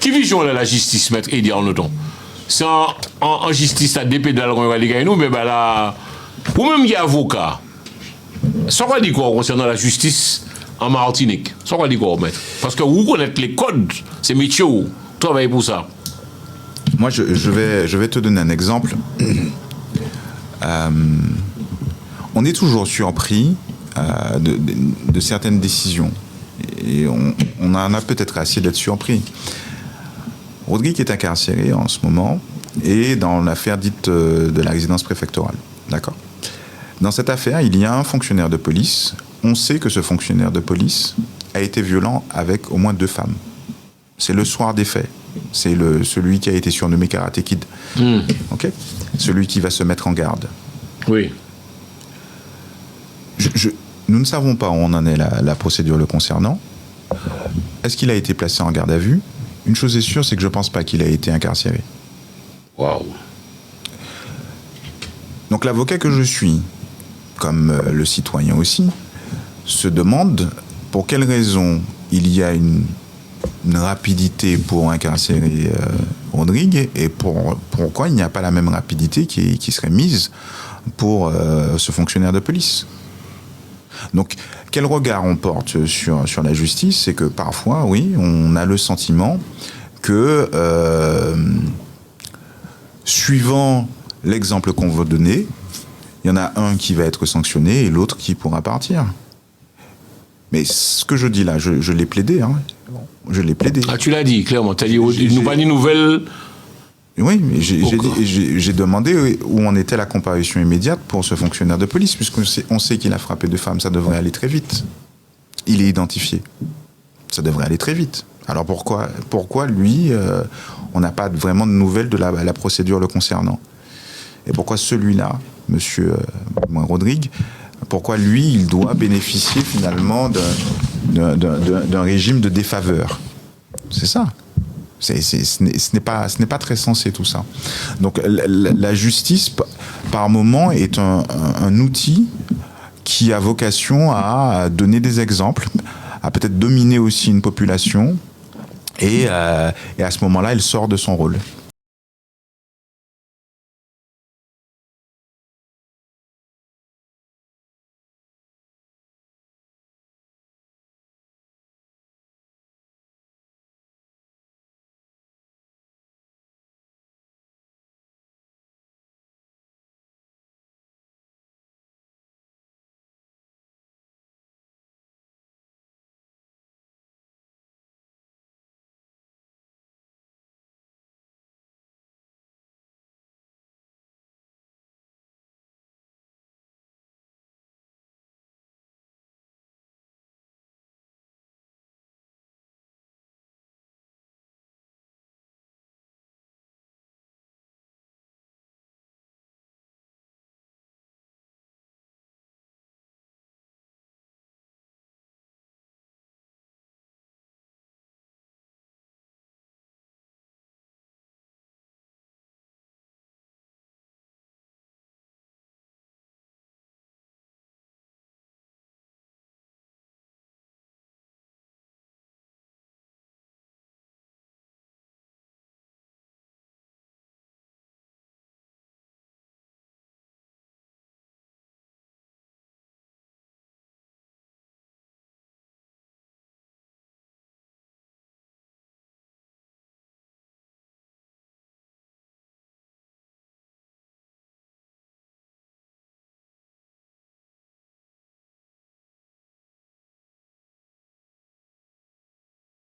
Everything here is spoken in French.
Qui vision la justice, maître Eddie Arnoton? C'est en justice à DP de la Ligue, nous, mais ben là, ou même qui est avocat. Ça va dire quoi concernant la justice en Martinique? Ça va dire quoi, maître? Parce que vous connaissez les codes, c'est métier où travaillez pour ça. Moi, je vais te donner un exemple. On est toujours surpris de certaines décisions. Et on en a peut-être assez d'être surpris. Rodrigue est incarcéré en ce moment et dans l'affaire dite de la résidence préfectorale. D'accord ? Dans cette affaire, il y a un fonctionnaire de police. On sait que ce fonctionnaire de police a été violent avec au moins 2 femmes. C'est le soir des faits. C'est celui qui a été surnommé Karate Kid. Okay ? Celui qui va se mettre en garde. Oui. Nous ne savons pas où on en est la procédure le concernant. Est-ce qu'il a été placé en garde à vue ? Une chose est sûre, c'est que je ne pense pas qu'il a été incarcéré. Waouh. Donc l'avocat que je suis, comme le citoyen aussi, se demande pour quelle raison il y a une rapidité pour incarcérer Rodrigue et pourquoi il n'y a pas la même rapidité qui serait mise pour ce fonctionnaire de police. Donc, quel regard on porte sur la justice? C'est que parfois, oui, on a le sentiment que, suivant l'exemple qu'on veut donner, il y en a un qui va être sanctionné et l'autre qui pourra partir. Mais ce que je dis là, je l'ai plaidé. Hein. Je l'ai plaidé. Ah, tu l'as dit, clairement. Tu as dit, il nous pas dit nouvelle. Oui, mais j'ai demandé où en était la comparution immédiate pour ce fonctionnaire de police, puisqu'on sait qu'il a frappé 2 femmes, ça devrait aller très vite. Il est identifié. Ça devrait aller très vite. Alors pourquoi lui, on n'a pas vraiment de nouvelles de la procédure le concernant? Et pourquoi celui-là, monsieur Rodrigue, pourquoi lui, il doit bénéficier finalement d'un régime de défaveur? C'est ça. Ce n'est pas très sensé tout ça. Donc la justice, par moment, est un outil qui a vocation à donner des exemples, à peut-être dominer aussi une population, et à ce moment-là, elle sort de son rôle.